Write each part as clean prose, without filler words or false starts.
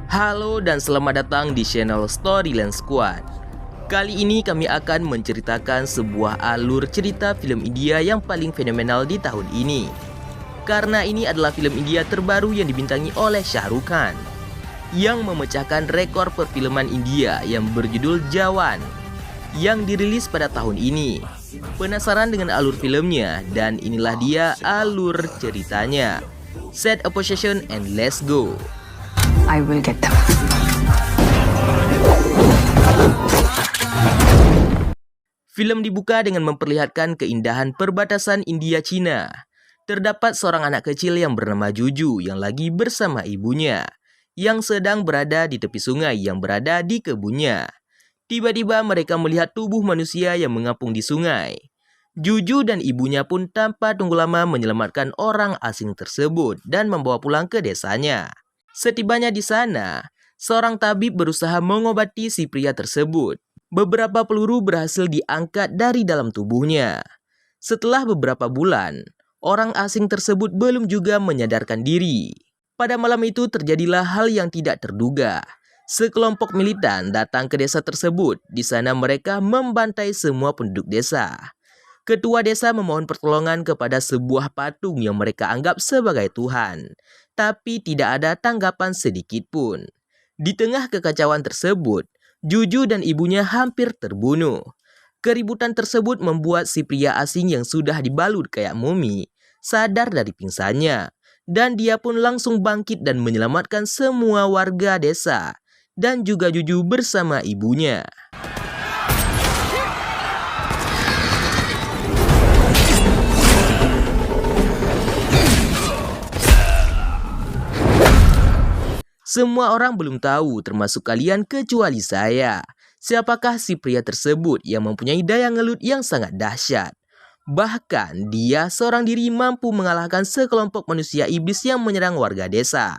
Halo dan selamat datang di channel Storyland Squad. Kali ini kami akan menceritakan sebuah alur cerita film India yang paling fenomenal di tahun ini. Karena ini adalah film India terbaru yang dibintangi oleh Shah Rukh Khan, yang memecahkan rekor perfilman India yang berjudul Jawan, yang dirilis pada tahun ini. Penasaran dengan alur filmnya? Dan inilah dia alur ceritanya. Set a position and let's go. I will get them. Film dibuka dengan memperlihatkan keindahan perbatasan India-Cina. Terdapat seorang anak kecil yang bernama Juju yang lagi bersama ibunya, yang sedang berada di tepi sungai yang berada di kebunnya. Tiba-tiba mereka melihat tubuh manusia yang mengapung di sungai. Juju dan ibunya pun tanpa tunggu lama menyelamatkan orang asing tersebut dan membawa pulang ke desanya. Setibanya di sana, seorang tabib berusaha mengobati si pria tersebut. Beberapa peluru berhasil diangkat dari dalam tubuhnya. Setelah beberapa bulan, orang asing tersebut belum juga menyadarkan diri. Pada malam itu terjadilah hal yang tidak terduga. Sekelompok militan datang ke desa tersebut. Di sana mereka membantai semua penduduk desa. Ketua desa memohon pertolongan kepada sebuah patung yang mereka anggap sebagai Tuhan. Tapi tidak ada tanggapan sedikit pun. Di tengah kekacauan tersebut, Juju dan ibunya hampir terbunuh. Keributan tersebut membuat si pria asing yang sudah dibalut kayak mumi sadar dari pingsannya. Dan dia pun langsung bangkit dan menyelamatkan semua warga desa. Dan juga Juju bersama ibunya. Semua orang belum tahu, termasuk kalian kecuali saya. Siapakah si pria tersebut yang mempunyai daya ngelut yang sangat dahsyat? Bahkan dia seorang diri mampu mengalahkan sekelompok manusia iblis yang menyerang warga desa.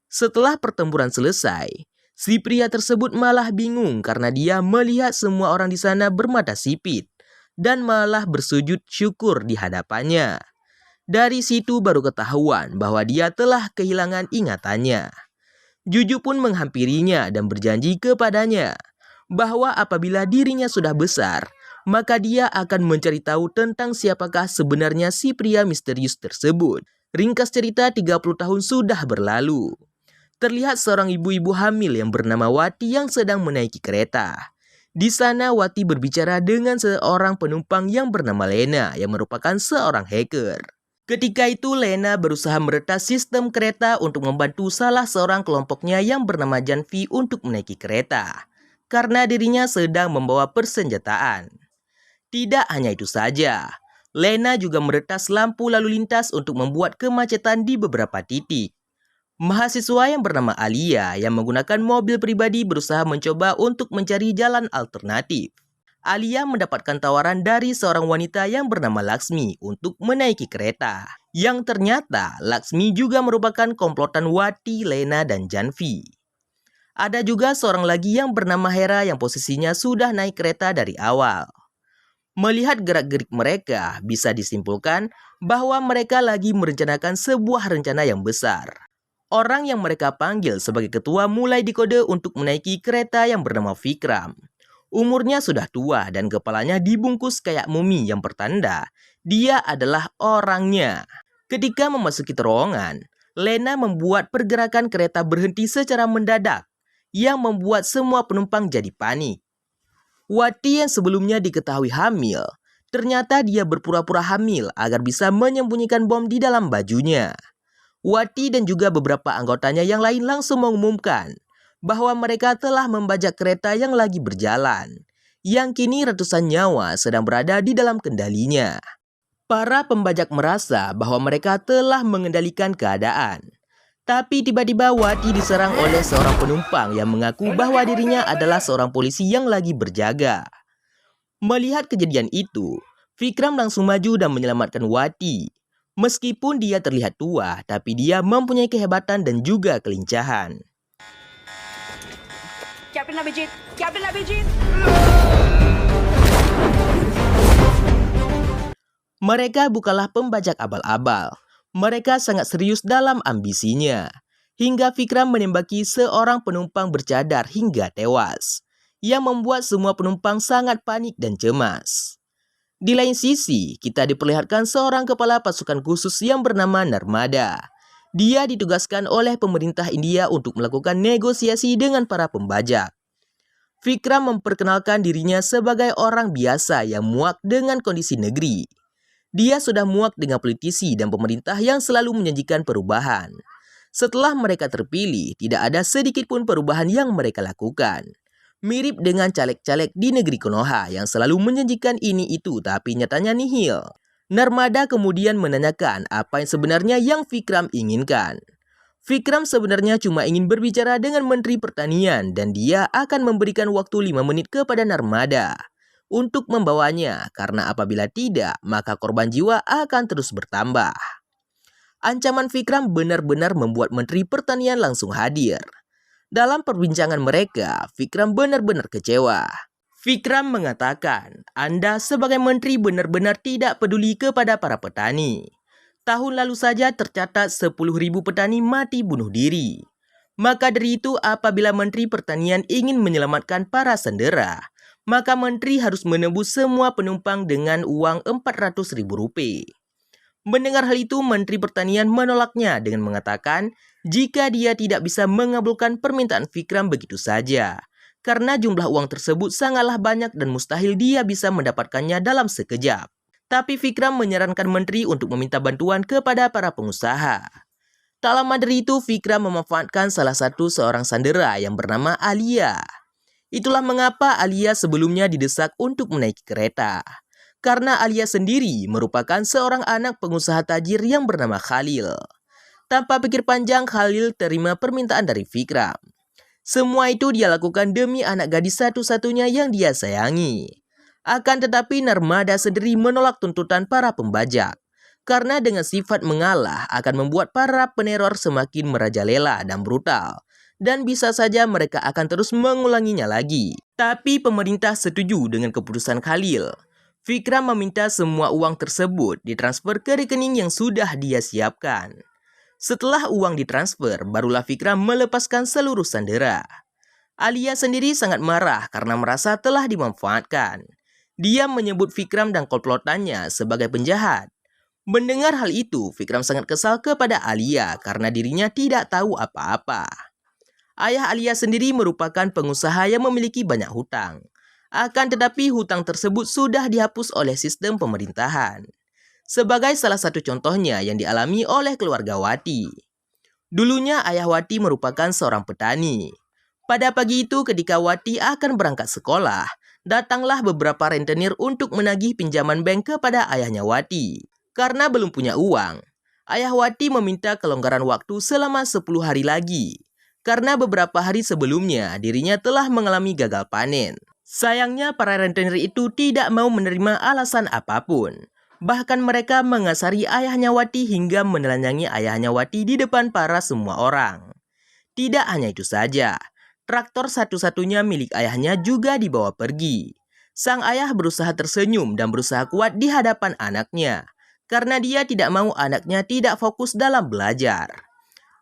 Setelah pertempuran selesai, si pria tersebut malah bingung karena dia melihat semua orang di sana bermata sipit dan malah bersujud syukur di hadapannya. Dari situ baru ketahuan bahwa dia telah kehilangan ingatannya. Juju pun menghampirinya dan berjanji kepadanya bahwa apabila dirinya sudah besar, maka dia akan mencari tahu tentang siapakah sebenarnya si pria misterius tersebut. Ringkas cerita, 30 tahun sudah berlalu. Terlihat seorang ibu-ibu hamil yang bernama Wati yang sedang menaiki kereta. Di sana Wati berbicara dengan seorang penumpang yang bernama Lena yang merupakan seorang hacker. Ketika itu Lena berusaha meretas sistem kereta untuk membantu salah seorang kelompoknya yang bernama Janvi untuk menaiki kereta. Karena dirinya sedang membawa persenjataan. Tidak hanya itu saja, Lena juga meretas lampu lalu lintas untuk membuat kemacetan di beberapa titik. Mahasiswa yang bernama Alia yang menggunakan mobil pribadi berusaha mencoba untuk mencari jalan alternatif. Alia mendapatkan tawaran dari seorang wanita yang bernama Laksmi untuk menaiki kereta. Yang ternyata Laksmi juga merupakan komplotan Wati, Lena, dan Janvi. Ada juga seorang lagi yang bernama Hera yang posisinya sudah naik kereta dari awal. Melihat gerak-gerik mereka, bisa disimpulkan bahwa mereka lagi merencanakan sebuah rencana yang besar. Orang yang mereka panggil sebagai ketua mulai dikode untuk menaiki kereta yang bernama Vikram. Umurnya sudah tua dan kepalanya dibungkus kayak mumi yang pertanda dia adalah orangnya. Ketika memasuki terowongan, Lena membuat pergerakan kereta berhenti secara mendadak yang membuat semua penumpang jadi panik. Wati yang sebelumnya diketahui hamil, ternyata dia berpura-pura hamil agar bisa menyembunyikan bom di dalam bajunya. Wati dan juga beberapa anggotanya yang lain langsung mengumumkan bahwa mereka telah membajak kereta yang lagi berjalan, yang kini ratusan nyawa sedang berada di dalam kendalinya. Para pembajak merasa bahwa mereka telah mengendalikan keadaan. Tapi tiba-tiba Wati diserang oleh seorang penumpang yang mengaku bahwa dirinya adalah seorang polisi yang lagi berjaga. Melihat kejadian itu, Vikram langsung maju dan menyelamatkan Wati. Meskipun dia terlihat tua, tapi dia mempunyai kehebatan dan juga kelincahan. Captain Abhijit! Captain Abhijit! Mereka bukanlah pembajak abal-abal. Mereka sangat serius dalam ambisinya. Hingga Vikram menembaki seorang penumpang bercadar hingga tewas, yang membuat semua penumpang sangat panik dan cemas. Di lain sisi, kita diperlihatkan seorang kepala pasukan khusus yang bernama Narmada. Dia ditugaskan oleh pemerintah India untuk melakukan negosiasi dengan para pembajak. Vikram memperkenalkan dirinya sebagai orang biasa yang muak dengan kondisi negeri. Dia sudah muak dengan politisi dan pemerintah yang selalu menjanjikan perubahan. Setelah mereka terpilih, tidak ada sedikit pun perubahan yang mereka lakukan. Mirip dengan caleg-caleg di negeri Konoha yang selalu menjanjikan ini itu tapi nyatanya nihil. Narmada kemudian menanyakan apa yang sebenarnya yang Vikram inginkan. Vikram sebenarnya cuma ingin berbicara dengan Menteri Pertanian dan dia akan memberikan waktu 5 menit kepada Narmada untuk membawanya, karena apabila tidak, maka korban jiwa akan terus bertambah. Ancaman Vikram benar-benar membuat Menteri Pertanian langsung hadir. Dalam perbincangan mereka, Vikram benar-benar kecewa. Vikram mengatakan, Anda sebagai menteri benar-benar tidak peduli kepada para petani. Tahun lalu saja tercatat 10.000 petani mati bunuh diri. Maka dari itu, apabila Menteri Pertanian ingin menyelamatkan para sandera, maka menteri harus menebus semua penumpang dengan uang Rp400.000. Mendengar hal itu, Menteri Pertanian menolaknya dengan mengatakan jika dia tidak bisa mengabulkan permintaan Vikram begitu saja, karena jumlah uang tersebut sangatlah banyak dan mustahil dia bisa mendapatkannya dalam sekejap. Tapi Vikram menyarankan menteri untuk meminta bantuan kepada para pengusaha. Tak lama dari itu, Vikram memanfaatkan salah satu seorang sandera yang bernama Alia. Itulah mengapa Alia sebelumnya didesak untuk menaiki kereta. Karena Alia sendiri merupakan seorang anak pengusaha tajir yang bernama Khalil. Tanpa pikir panjang, Khalil terima permintaan dari Vikram. Semua itu dia lakukan demi anak gadis satu-satunya yang dia sayangi. Akan tetapi Narmada sendiri menolak tuntutan para pembajak. Karena dengan sifat mengalah akan membuat para peneror semakin merajalela dan brutal. Dan bisa saja mereka akan terus mengulanginya lagi. Tapi pemerintah setuju dengan keputusan Khalil. Vikram meminta semua uang tersebut ditransfer ke rekening yang sudah dia siapkan. Setelah uang ditransfer, barulah Vikram melepaskan seluruh sandera. Alia sendiri sangat marah karena merasa telah dimanfaatkan. Dia menyebut Vikram dan komplotannya sebagai penjahat. Mendengar hal itu, Vikram sangat kesal kepada Alia karena dirinya tidak tahu apa-apa. Ayah Alia sendiri merupakan pengusaha yang memiliki banyak hutang. Akan tetapi hutang tersebut sudah dihapus oleh sistem pemerintahan. Sebagai salah satu contohnya yang dialami oleh keluarga Wati. Dulunya ayah Wati merupakan seorang petani. Pada pagi itu ketika Wati akan berangkat sekolah, datanglah beberapa rentenir untuk menagih pinjaman bank kepada ayahnya Wati. Karena belum punya uang, ayah Wati meminta kelonggaran waktu selama 10 hari lagi. Karena beberapa hari sebelumnya dirinya telah mengalami gagal panen. Sayangnya para rentenir itu tidak mau menerima alasan apapun. Bahkan mereka mengasari ayahnya Wati hingga menelanjangi ayahnya Wati di depan para semua orang. Tidak hanya itu saja, traktor satu-satunya milik ayahnya juga dibawa pergi. Sang ayah berusaha tersenyum dan berusaha kuat di hadapan anaknya. Karena dia tidak mau anaknya tidak fokus dalam belajar.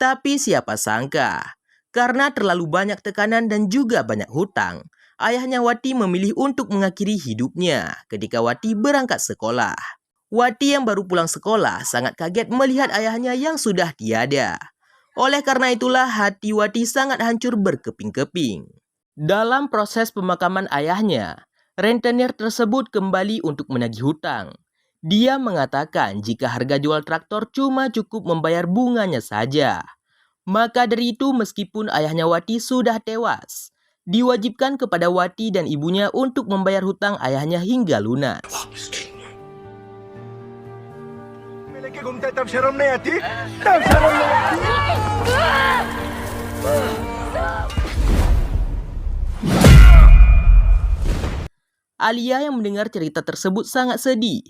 Tapi siapa sangka, karena terlalu banyak tekanan dan juga banyak hutang, ayahnya Wati memilih untuk mengakhiri hidupnya ketika Wati berangkat sekolah. Wati yang baru pulang sekolah sangat kaget melihat ayahnya yang sudah tiada. Oleh karena itulah hati Wati sangat hancur berkeping-keping. Dalam proses pemakaman ayahnya, rentenir tersebut kembali untuk menagih hutang. Dia mengatakan jika harga jual traktor cuma cukup membayar bunganya saja. Maka dari itu meskipun ayahnya Wati sudah tewas, diwajibkan kepada Wati dan ibunya untuk membayar hutang ayahnya hingga lunas. Alia yang mendengar cerita tersebut sangat sedih.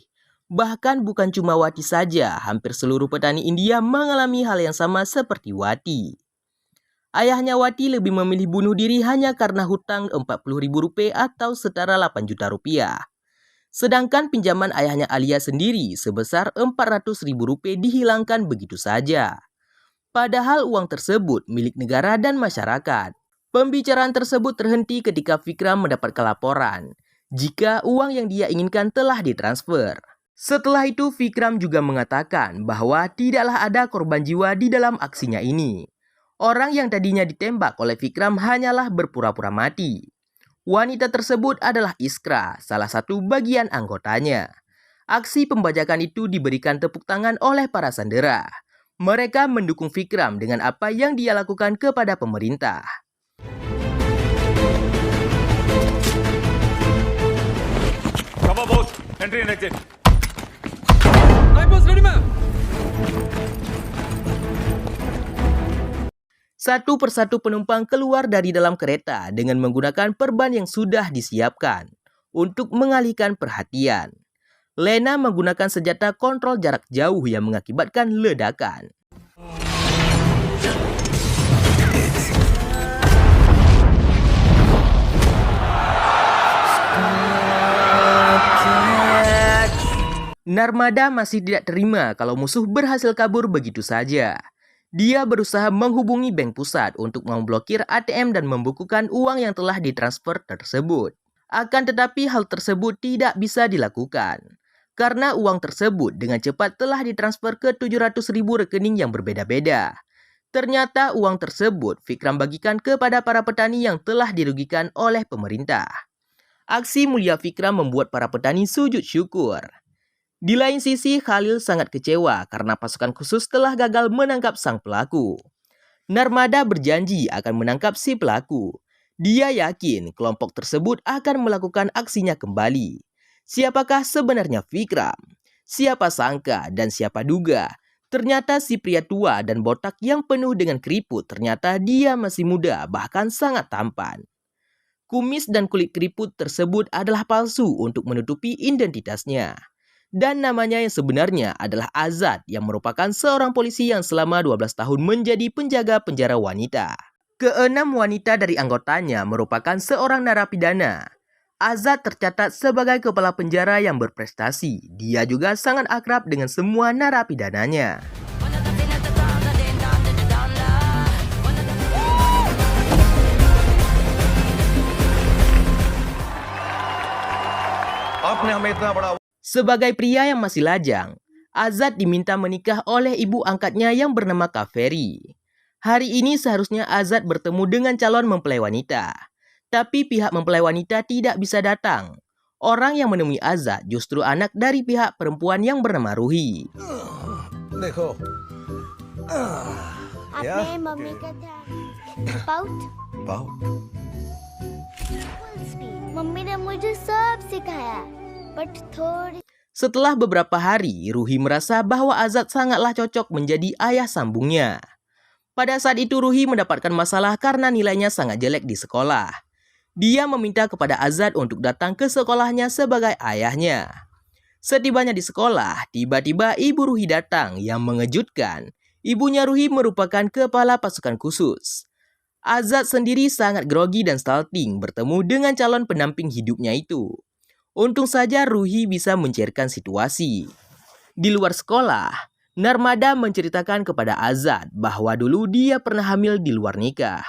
Bahkan bukan cuma Wati saja, hampir seluruh petani India mengalami hal yang sama seperti Wati. Ayahnya Wati lebih memilih bunuh diri hanya karena hutang Rp40.000 atau setara 8 juta rupiah. Sedangkan pinjaman ayahnya Alia sendiri sebesar Rp400.000 dihilangkan begitu saja. Padahal uang tersebut milik negara dan masyarakat. Pembicaraan tersebut terhenti ketika Vikram mendapatkan laporan jika uang yang dia inginkan telah ditransfer. Setelah itu Vikram juga mengatakan bahwa tidaklah ada korban jiwa di dalam aksinya ini. Orang yang tadinya ditembak oleh Vikram hanyalah berpura-pura mati. Wanita tersebut adalah Iskra, salah satu bagian anggotanya. Aksi pembajakan itu diberikan tepuk tangan oleh para sandera. Mereka mendukung Vikram dengan apa yang dia lakukan kepada pemerintah. Cover both entry and exit. Satu persatu penumpang keluar dari dalam kereta dengan menggunakan perban yang sudah disiapkan untuk mengalihkan perhatian. Lena menggunakan senjata kontrol jarak jauh yang mengakibatkan ledakan. Narmada masih tidak terima kalau musuh berhasil kabur begitu saja. Dia berusaha menghubungi bank pusat untuk memblokir ATM dan membukukan uang yang telah ditransfer tersebut. Akan tetapi hal tersebut tidak bisa dilakukan, karena uang tersebut dengan cepat telah ditransfer ke 700.000 rekening yang berbeda-beda. Ternyata uang tersebut Vikram bagikan kepada para petani yang telah dirugikan oleh pemerintah. Aksi mulia Vikram membuat para petani sujud syukur. Di lain sisi, Khalil sangat kecewa karena pasukan khusus telah gagal menangkap sang pelaku. Narmada berjanji akan menangkap si pelaku. Dia yakin kelompok tersebut akan melakukan aksinya kembali. Siapakah sebenarnya Vikram? Siapa sangka dan siapa duga? Ternyata si pria tua dan botak yang penuh dengan keriput ternyata dia masih muda bahkan sangat tampan. Kumis dan kulit keriput tersebut adalah palsu untuk menutupi identitasnya. Dan namanya yang sebenarnya adalah Azad yang merupakan seorang polisi yang selama 12 tahun menjadi penjaga penjara wanita. Keenam wanita dari anggotanya merupakan seorang narapidana. Azad tercatat sebagai kepala penjara yang berprestasi. Dia juga sangat akrab dengan semua narapidananya. आपने हमें इतना बड़ा Sebagai pria yang masih lajang, Azad diminta menikah oleh ibu angkatnya yang bernama Kaveri. Hari ini seharusnya Azad bertemu dengan calon mempelai wanita. Tapi pihak mempelai wanita tidak bisa datang. Orang yang menemui Azad justru anak dari pihak perempuan yang bernama Ruhi. देखो आपने मम्मी का था pout pout mummy ने मुझे सब सिखाया बट थोड़ी Setelah beberapa hari, Ruhi merasa bahwa Azad sangatlah cocok menjadi ayah sambungnya. Pada saat itu Ruhi mendapatkan masalah karena nilainya sangat jelek di sekolah. Dia meminta kepada Azad untuk datang ke sekolahnya sebagai ayahnya. Setibanya di sekolah, tiba-tiba ibu Ruhi datang yang mengejutkan. Ibunya Ruhi merupakan kepala pasukan khusus. Azad sendiri sangat grogi dan stalting bertemu dengan calon pendamping hidupnya itu. Untung saja Ruhi bisa mencairkan situasi. Di luar sekolah, Narmada menceritakan kepada Azad bahwa dulu dia pernah hamil di luar nikah.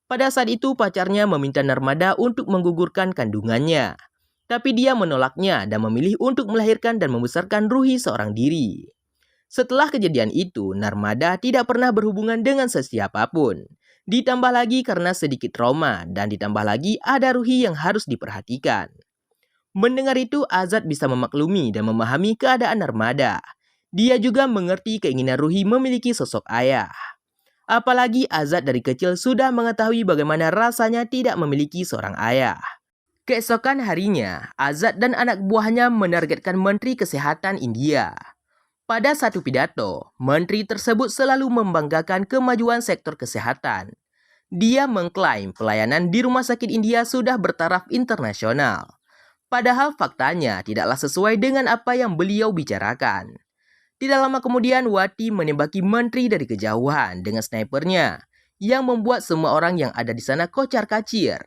Pada saat itu pacarnya meminta Narmada untuk menggugurkan kandungannya. Tapi dia menolaknya dan memilih untuk melahirkan dan membesarkan Ruhi seorang diri. Setelah kejadian itu, Narmada tidak pernah berhubungan dengan sesiapapun. Ditambah lagi karena sedikit trauma dan ditambah lagi ada Ruhi yang harus diperhatikan. Mendengar itu, Azad bisa memaklumi dan memahami keadaan Narmada. Dia juga mengerti keinginan Ruhi memiliki sosok ayah. Apalagi Azad dari kecil sudah mengetahui bagaimana rasanya tidak memiliki seorang ayah. Keesokan harinya, Azad dan anak buahnya menargetkan Menteri Kesehatan India. Pada satu pidato, menteri tersebut selalu membanggakan kemajuan sektor kesehatan. Dia mengklaim pelayanan di rumah sakit India sudah bertaraf internasional. Padahal faktanya tidaklah sesuai dengan apa yang beliau bicarakan. Tidak lama kemudian Wati menembaki menteri dari kejauhan dengan snipernya yang membuat semua orang yang ada di sana kocar-kacir.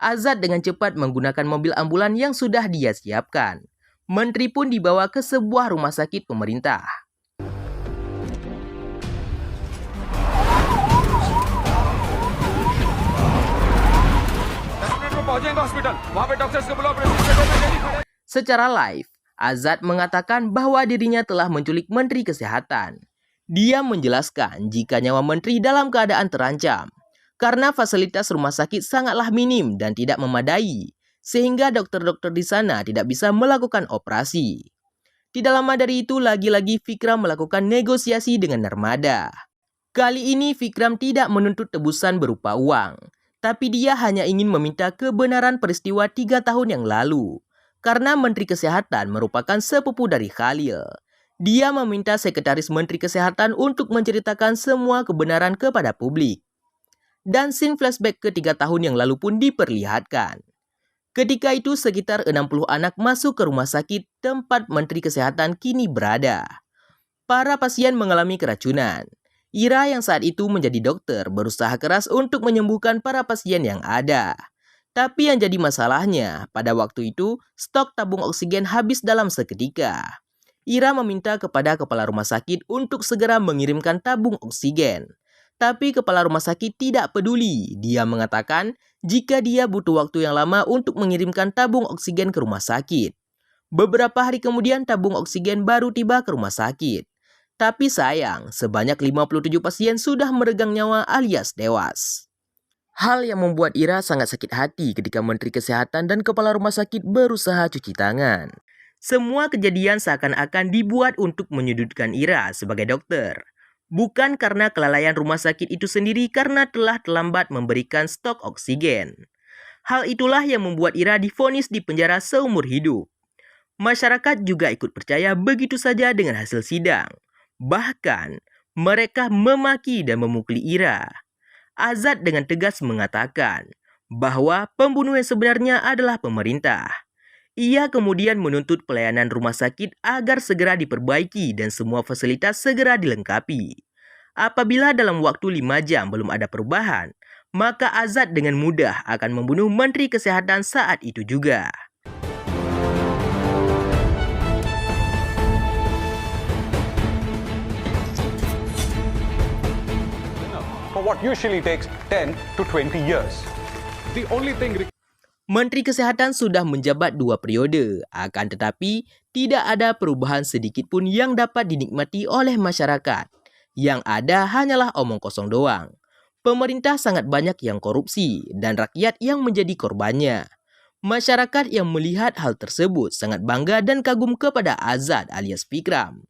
Azad dengan cepat menggunakan mobil ambulan yang sudah dia siapkan. Menteri pun dibawa ke sebuah rumah sakit pemerintah. Secara live, Azad mengatakan bahwa dirinya telah menculik Menteri Kesehatan. Dia menjelaskan jika nyawa menteri dalam keadaan terancam karena fasilitas rumah sakit sangatlah minim dan tidak memadai, sehingga dokter-dokter di sana tidak bisa melakukan operasi. Tidak lama dari itu, lagi-lagi Vikram melakukan negosiasi dengan Narmada. Kali ini Vikram tidak menuntut tebusan berupa uang, tapi dia hanya ingin meminta kebenaran peristiwa 3 tahun yang lalu. Karena Menteri Kesehatan merupakan sepupu dari Khalil. Dia meminta Sekretaris Menteri Kesehatan untuk menceritakan semua kebenaran kepada publik. Dan scene flashback ke 3 tahun yang lalu pun diperlihatkan. Ketika itu sekitar 60 anak masuk ke rumah sakit tempat Menteri Kesehatan kini berada. Para pasien mengalami keracunan. Ira yang saat itu menjadi dokter berusaha keras untuk menyembuhkan para pasien yang ada. Tapi yang jadi masalahnya, pada waktu itu stok tabung oksigen habis dalam seketika. Ira meminta kepada kepala rumah sakit untuk segera mengirimkan tabung oksigen. Tapi kepala rumah sakit tidak peduli. Dia mengatakan jika dia butuh waktu yang lama untuk mengirimkan tabung oksigen ke rumah sakit. Beberapa hari kemudian tabung oksigen baru tiba ke rumah sakit. Tapi sayang, sebanyak 57 pasien sudah meregang nyawa alias tewas. Hal yang membuat Ira sangat sakit hati ketika Menteri Kesehatan dan kepala rumah sakit berusaha cuci tangan. Semua kejadian seakan-akan dibuat untuk menyudutkan Ira sebagai dokter. Bukan karena kelalaian rumah sakit itu sendiri karena telah terlambat memberikan stok oksigen. Hal itulah yang membuat Ira divonis di penjara seumur hidup. Masyarakat juga ikut percaya begitu saja dengan hasil sidang. Bahkan, mereka memaki dan memukuli Ira. Azad dengan tegas mengatakan bahwa pembunuh yang sebenarnya adalah pemerintah. Ia kemudian menuntut pelayanan rumah sakit agar segera diperbaiki dan semua fasilitas segera dilengkapi. Apabila dalam waktu 5 jam belum ada perubahan, maka Azad dengan mudah akan membunuh Menteri Kesehatan saat itu juga. For what usually takes 10 to 20 years. The only thing Menteri Kesehatan sudah menjabat 2 periode, akan tetapi tidak ada perubahan sedikit pun yang dapat dinikmati oleh masyarakat. Yang ada hanyalah omong kosong doang. Pemerintah sangat banyak yang korupsi dan rakyat yang menjadi korbannya. Masyarakat yang melihat hal tersebut sangat bangga dan kagum kepada Azad alias Vikram.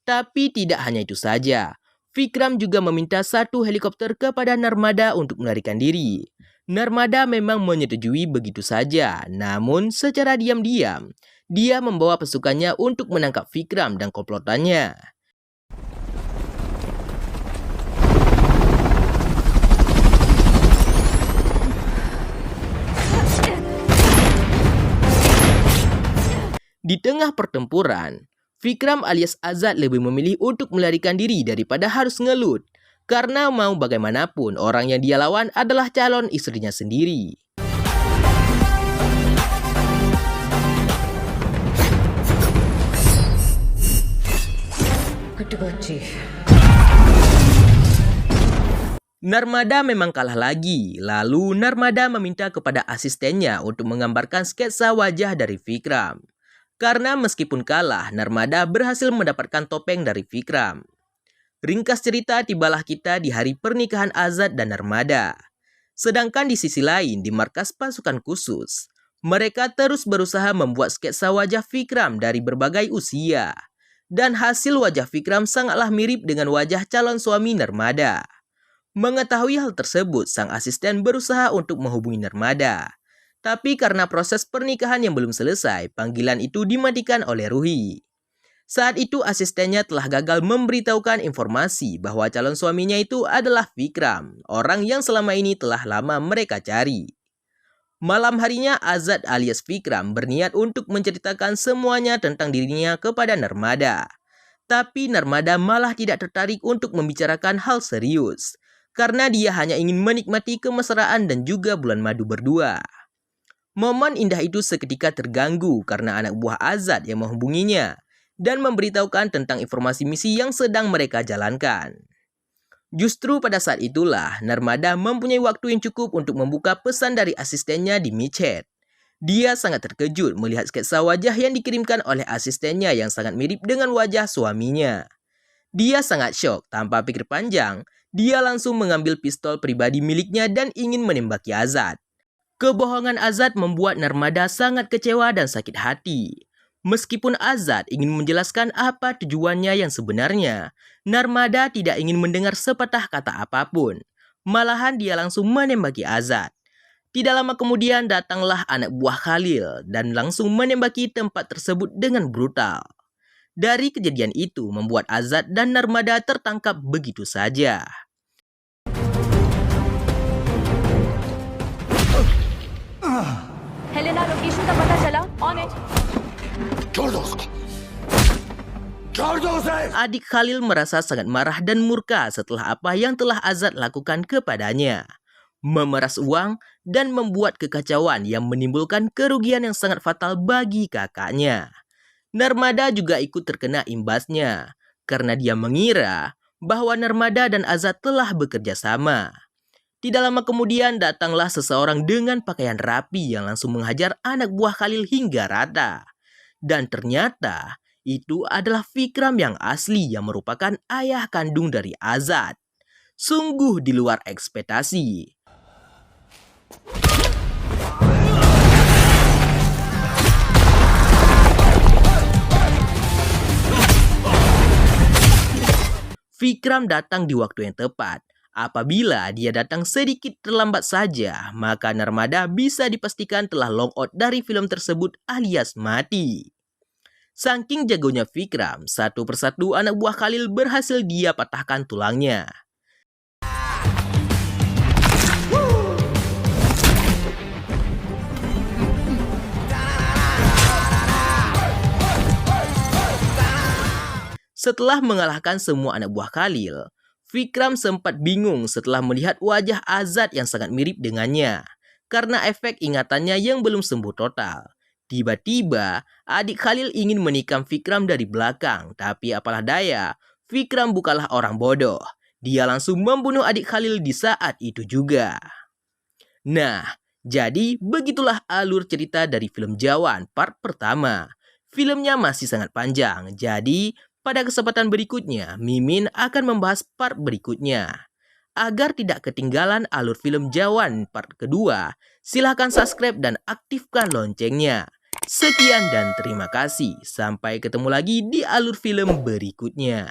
Tapi tidak hanya itu saja. Vikram juga meminta 1 helikopter kepada Narmada untuk melarikan diri. Narmada memang menyetujui begitu saja, namun secara diam-diam, dia membawa pasukannya untuk menangkap Vikram dan komplotannya. Di tengah pertempuran, Vikram alias Azad lebih memilih untuk melarikan diri daripada harus ngelut. Karena mau bagaimanapun orang yang dia lawan adalah calon istrinya sendiri. Narmada memang kalah lagi. Lalu Narmada meminta kepada asistennya untuk menggambarkan sketsa wajah dari Vikram. Karena meskipun kalah, Narmada berhasil mendapatkan topeng dari Vikram. Ringkas cerita, tibalah kita di hari pernikahan Azad dan Narmada. Sedangkan di sisi lain, di markas pasukan khusus, mereka terus berusaha membuat sketsa wajah Vikram dari berbagai usia. Dan hasil wajah Vikram sangatlah mirip dengan wajah calon suami Narmada. Mengetahui hal tersebut, sang asisten berusaha untuk menghubungi Narmada. Tapi karena proses pernikahan yang belum selesai, panggilan itu dimatikan oleh Ruhi. Saat itu asistennya telah gagal memberitahukan informasi bahwa calon suaminya itu adalah Vikram, orang yang selama ini telah lama mereka cari. Malam harinya Azad alias Vikram berniat untuk menceritakan semuanya tentang dirinya kepada Narmada. Tapi Narmada malah tidak tertarik untuk membicarakan hal serius, karena dia hanya ingin menikmati kemesraan dan juga bulan madu berdua. Momen indah itu seketika terganggu karena anak buah Azad yang menghubunginya dan memberitahukan tentang informasi misi yang sedang mereka jalankan. Justru pada saat itulah Narmada mempunyai waktu yang cukup untuk membuka pesan dari asistennya di micet. Dia sangat terkejut melihat sketsa wajah yang dikirimkan oleh asistennya yang sangat mirip dengan wajah suaminya. Dia sangat syok. Tanpa pikir panjang, dia langsung mengambil pistol pribadi miliknya dan ingin menembaki Azad. Kebohongan Azad membuat Narmada sangat kecewa dan sakit hati. Meskipun Azad ingin menjelaskan apa tujuannya yang sebenarnya, Narmada tidak ingin mendengar sepatah kata apapun. Malahan dia langsung menembaki Azad. Tidak lama kemudian datanglah anak buah Khalil dan langsung menembaki tempat tersebut dengan brutal. Dari kejadian itu membuat Azad dan Narmada tertangkap begitu saja. Helena location का पता चला on it छोड़ दो उसको छोड़ दो उसे Adik Khalil merasa sangat marah dan murka setelah apa yang telah Azad lakukan kepadanya. Memeras uang dan membuat kekacauan yang menimbulkan kerugian yang sangat fatal bagi kakaknya. Narmada juga ikut terkena imbasnya karena dia mengira bahwa Narmada dan Azad telah bekerja sama. Tidak lama kemudian datanglah seseorang dengan pakaian rapi yang langsung menghajar anak buah Khalil hingga rata. Dan ternyata itu adalah Vikram yang asli yang merupakan ayah kandung dari Azad. Sungguh di luar ekspektasi. Vikram datang di waktu yang tepat. Apabila dia datang sedikit terlambat saja, maka Narmada bisa dipastikan telah long out dari film tersebut alias mati. Saking jagonya Vikram, satu persatu anak buah Khalil berhasil dia patahkan tulangnya. Setelah mengalahkan semua anak buah Khalil, Vikram sempat bingung setelah melihat wajah Azad yang sangat mirip dengannya karena efek ingatannya yang belum sembuh total. Tiba-tiba, adik Khalil ingin menikam Vikram dari belakang, tapi apalah daya, Vikram bukanlah orang bodoh. Dia langsung membunuh adik Khalil di saat itu juga. Nah, jadi begitulah alur cerita dari film Jawan part pertama. Filmnya masih sangat panjang, jadi pada kesempatan berikutnya, Mimin akan membahas part berikutnya. Agar tidak ketinggalan alur film Jawan part kedua, silahkan subscribe dan aktifkan loncengnya. Sekian dan terima kasih. Sampai ketemu lagi di alur film berikutnya.